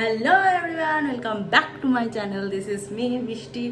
Hello everyone, welcome back to my channel. This is me Vishti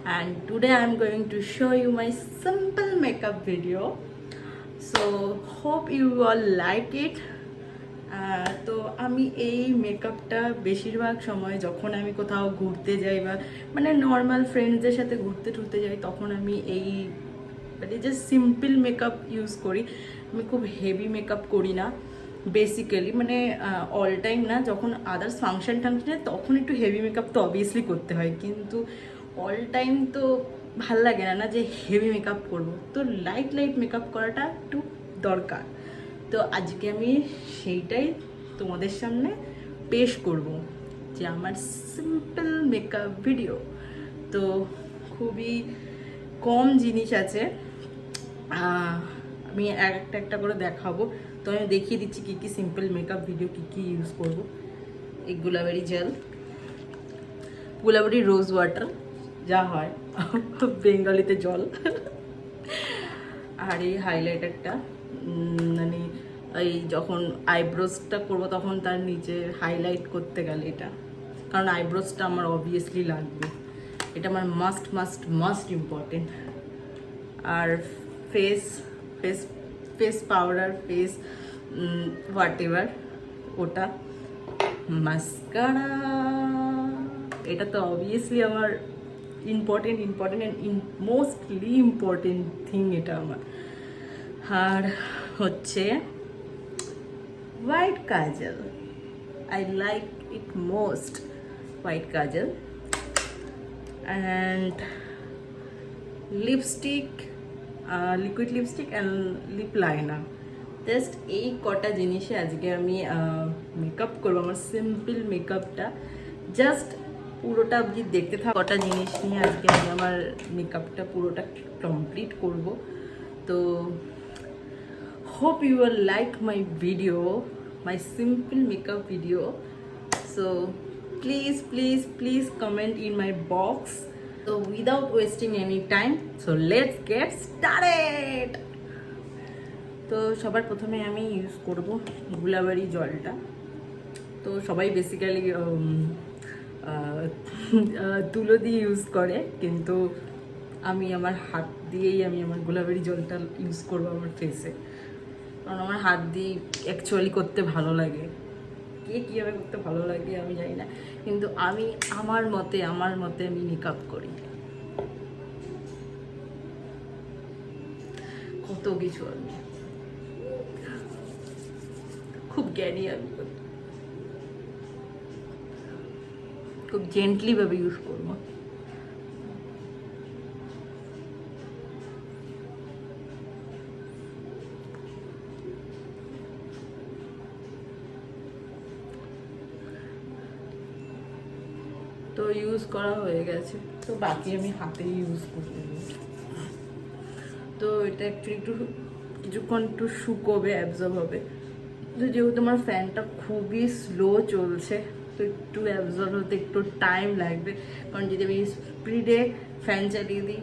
and today I am going to show you my simple makeup video. So hope you all like it. তো আমি এই মেকআপটা বেশিরভাগ সময় যখন আমি কোথাও ঘুরতে যাই বা মানে নর্মাল ফ্রেন্ডসদের সাথে ঘুরতে টুরতে যাই তখন আমি এই মানে জাস্ট সিম্পল মেকআপ ইউজ করি। আমি খুব হেভি মেকআপ করি না বেসিক্যালি, মানে অল টাইম না, যখন আদার্স ফাংশন টাংশনে তখন একটু হেভি মেকআপ তো অবভিয়াসলি করতে হয়, কিন্তু অল টাইম তো ভাল লাগে না যে হেভি মেকআপ করবো, তো লাইট লাইট মেকআপ করাটা একটু দরকার। তো আজকে আমি সেইটাই তোমাদের সামনে পেশ করব, যে আমার সিম্পল মেকআপ ভিডিও। তো খুবই কম জিনিস আছে, আমি একটা একটা করে দেখাবো। তো আমি দেখিয়ে দিচ্ছি কী কী সিম্পল মেকআপ ভিডিও কী কী ইউজ করবো। এই Gulabari jail, Gulabari rose water যা হয় বেঙ্গলিতে জল, আর এই হাইলাইটারটা, মানে এই যখন আইব্রোজটা করবো তখন তার নিচে হাইলাইট করতে গেলে এটা, কারণ আইব্রোজটা আমার অবভিয়াসলি লাগবে, এটা আমার মাস্ট মাস্ট মাস্ট ইম্পর্টেন্ট। আর face face face powder, face whatever, ওটা মাস্কারা, এটা তো অবভিয়াসলি আমার important and mostly important thing এটা আমার। আর হচ্ছে white kajal, I like it most, white kajal. And lipstick, liquid lipstick and lip liner. Just এই কটা জিনিসে আজকে আমি মেকআপ করবো, আমার সিম্পল মেকআপটা জাস্ট পুরোটা আপনি দেখতে থাক। কটা জিনিস নিয়ে আজকে আমি আমার মেকআপটা পুরোটা কমপ্লিট করব। তো hope you are like my video, my simple makeup video. So please please please comment in my box. So without wasting any time, so let's get started. তো সবার প্রথমে আমি ইউজ করব গুলাবেরি জলটা। তো সবাই বেসিক্যালি তুলো দিয়ে ইউজ করে, কিন্তু আমি আমার হাত দিয়েই আমি আমার গুলাবেরি জলটা ইউজ করব আমার ফেসে, কারণ আমার হাত দিয়ে অ্যাকচুয়ালি করতে ভালো লাগে। কে কীভাবে করতে ভালো লাগে আমি জানি না, কিন্তু আমি আমার মতে আমি মেকআপ করি। কত কিছু আমি খুব জ্ঞানী, আমি খুব জেন্টলি ভাবে ইউজ করবো। তো ইউজ করা হয়ে গেছে, তো বাকি আমি হাতেই ইউজ করতে দেবো। তো এটা অ্যাকচুয়ালি একটু কিছুক্ষণ একটু শুকোবে, অ্যাবজর্ব হবে। তো যেহেতু আমার ফ্যানটা খুবই স্লো চলছে, তো একটু অ্যাবজর্ব হতে একটু টাইম লাগবে, কারণ যদি আমি স্পিডে ফ্যান চালিয়ে দিই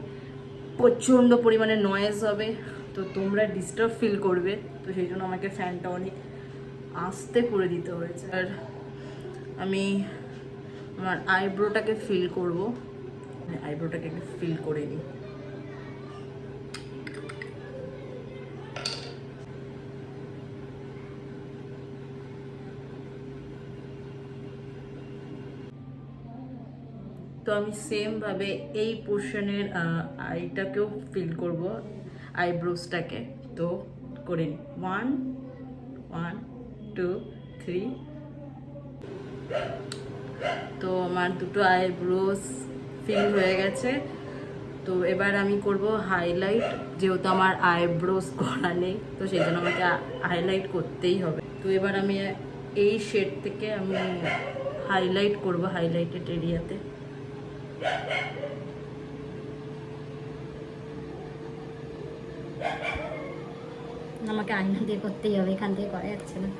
প্রচণ্ড পরিমাণে নয়েজ হবে, তো তোমরা ডিস্টার্ব ফিল করবে। তো সেই জন্য আমাকে ফ্যানটা অনেক আস্তে করে দিতে হয়েছে। আর আমি আমার আইব্রোটাকে ফিল করবো, আইব্রোটাকে একটু ফিল করে নিই। তো আমি সেমভাবে এই পোর্শনের আইটাকেও ফিল করব, আইব্রোসটাকে। তো করে নিই, 1 2 3। তো আমার দুটো আইব্রোস ফিল হয়ে গেছে। তো এবার আমি করব হাইলাইট, যেহেতু আমার আইব্রোস করা নেই, তো সেই জন্য আমাকে হাইলাইট করতেই হবে। তো এবার আমি এই শেড থেকে আমি হাইলাইট করব, হাইলাইটেড এরিয়াতে। আমাকে আয়না দিয়ে করতেই হবে, এখান থেকে করা যাচ্ছে না।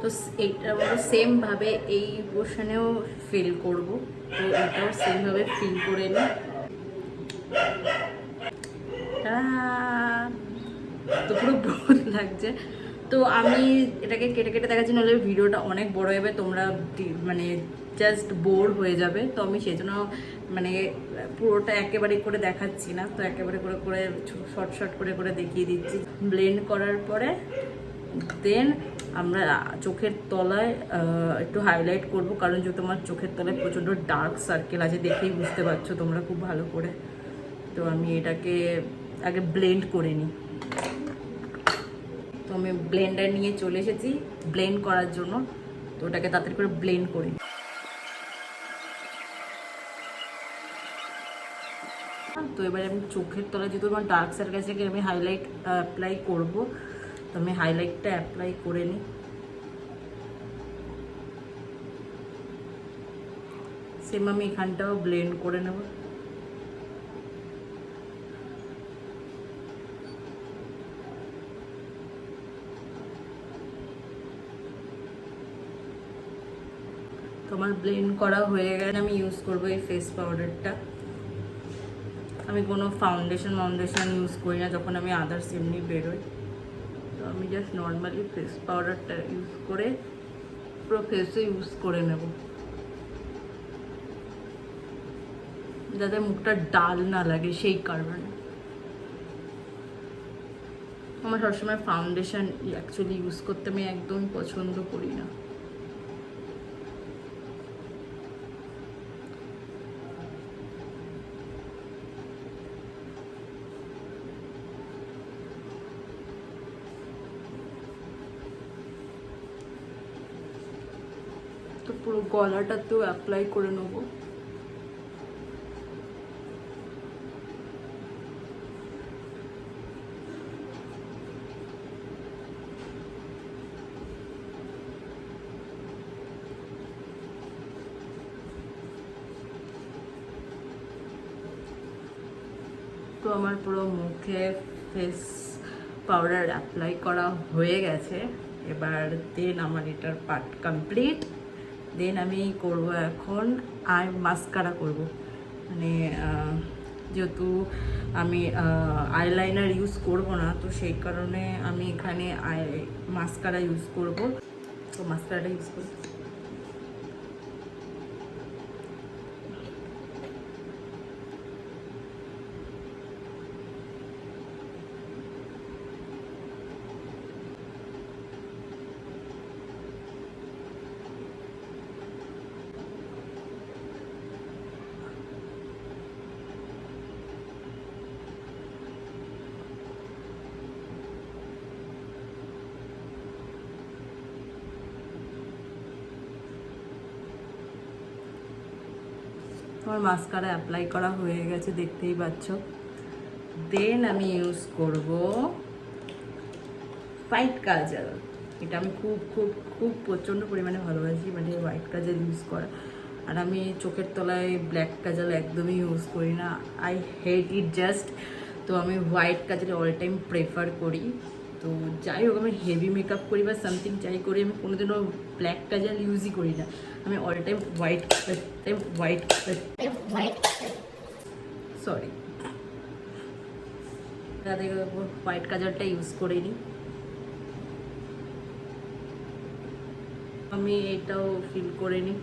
তো তো এইটা সেমভাবে এই পোর্শনেও ফিল করব, তো এটাও সেমভাবে ফিল করে নিই। তো পুরো বহুত লাগছে। তো আমি এটাকে কেটে কেটে দেখাচ্ছি, নাহলে ভিডিওটা অনেক বড় হবে, তোমরা মানে জাস্ট বোর হয়ে যাবে। তো আমি সেই জন্য মানে পুরোটা একেবারে করে দেখাচ্ছি না, তো একেবারে করে করে শর্ট শর্ট করে করে দেখিয়ে দিচ্ছি। ব্লেন্ড করার পরে দেন আমরা চোখের তলায় একটু হাইলাইট করব, কারণ যেহেতু আমার চোখের তলায় প্রচণ্ড ডার্ক সার্কেল আছে, দেখেই বুঝতে পারছো তোমরা খুব ভালো করে। তো আমি এটাকে আগে ব্লেন্ড করে নিই। তো আমি ব্লেন্ডার নিয়ে চলে এসেছি ব্লেন্ড করার জন্য, তো ওটাকে তাড়াতাড়ি করে ব্লেন্ড করি। তো এবারে আমি চোখের তলায় যেহেতু আমার ডার্ক সার্কেল আছে, আমি হাইলাইট অ্যাপ্লাই করব, তো আমি হাইলাইটটা অ্যাপ্লাই করে নিই। সেম আমি এখানটাও ব্লেন্ড করে নেব। তো আমার ব্লেন্ড করা হয়ে গেলে আমি ইউজ করব এই ফেস পাউডারটা। আমি কোনো ফাউন্ডেশন ইউজ করি না যখন আমি আদার্স এমনি বেরোই, তো আমি জাস্ট নর্মালি ফেস পাউডারটা ইউজ করে পুরো ফেসে ইউজ করে নেব, যাতে মুখটা ডাল না লাগে সেই কারণে। আমার সবসময় ফাউন্ডেশন অ্যাকচুয়ালি ইউজ করতে আমি একদমই পছন্দ করি না। তো পুরো গলাটাতেও অ্যাপ্লাই করে নেবো। তো আমার পুরো মুখে ফেস পাউডার অ্যাপ্লাই করা হয়ে গেছে। এবার দেন আমার এটার পার্ট কমপ্লিট। দেন আমি করব এখন আই মাস্কারা করব, মানে যেহেতু আমি আইলাইনার ইউজ করব না, তো সেই কারণে আমি এখানে মাস্কারা ইউজ করব। তো মাস্কারাটা ইউজ করব। আমার মাস্কারা অ্যাপ্লাই করা হয়ে গেছে, দেখতেই পাচ্ছ। দেন আমি ইউজ করব হোয়াইট কাজল। এটা আমি খুব খুব খুব প্রচণ্ড পরিমাণে ভালোবাসি, মানে হোয়াইট কাজল ইউজ করা। আর আমি চোখের তলায় ব্ল্যাক কাজল একদমই ইউজ করি না, আই হেট ইট জাস্ট। তো আমি হোয়াইট কাজল অল টাইম প্রেফার করি। তো যাই হোক, আমি হেভি মেকআপ করি বা সামথিং যাই করি, আমি কোনোদিনও ব্ল্যাক কাজল ইউজই করি না। আমি অল টাইম সরি তাদের হোয়াইট কাজলটা ইউজ করে নিই। আমি এটাও ফিল করে নিই।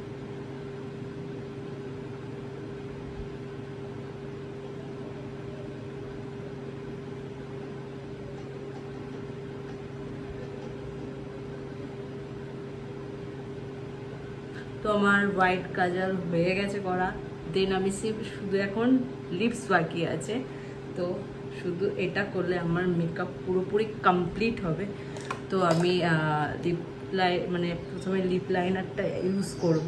তো আমার হোয়াইট কাজল হয়ে গেছে করা। দেন আমি শুধু এখন লিপস বাকি আছে, তো শুধু এটা করলে আমার মেকআপ পুরোপুরি কমপ্লিট হবে। তো আমি প্রথমে লিপ লাইনারটা ইউজ করব।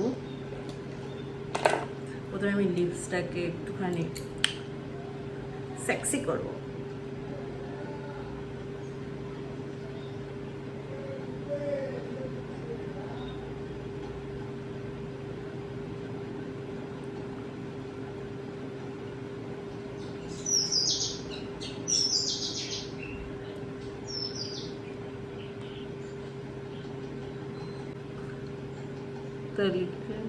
প্রথমে আমি লিপসটাকে একটুখানি সেক্সি করব। a little.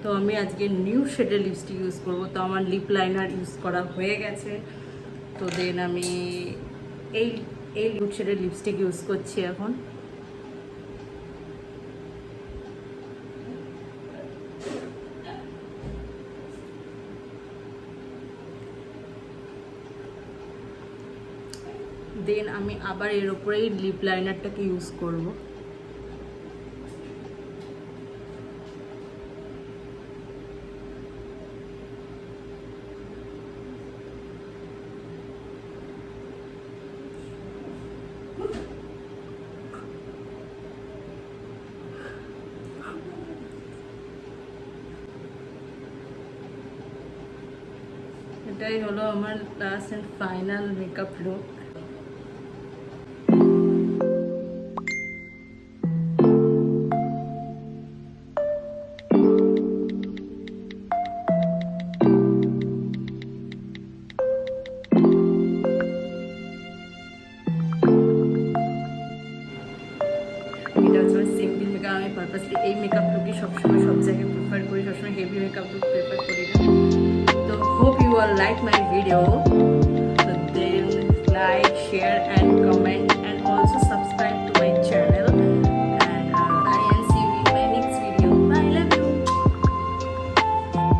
তো আমি আজকে নিউ শেডের লিপস্টিক ইউজ করব। তো আমার লিপ লাইনার ইউজ করা হয়ে গেছে। তো দেন আমি এই এই নিউ শেডের লিপস্টিক ইউজ করছি এখন। দেন আমি আবার এর উপরেই লিপ লাইনারটাকে ইউজ করব। এটাই হলো আমার last and final makeup look. এটা হচ্ছে সিম্পল মেকআপ। আমি পারপাসলি এই মেকআপ লুকই সবসময় সব জায়গায় প্রেফার করি, সবসময় হেভি মেকআপ লুক প্রেফার করি না। তো hope you are like my video.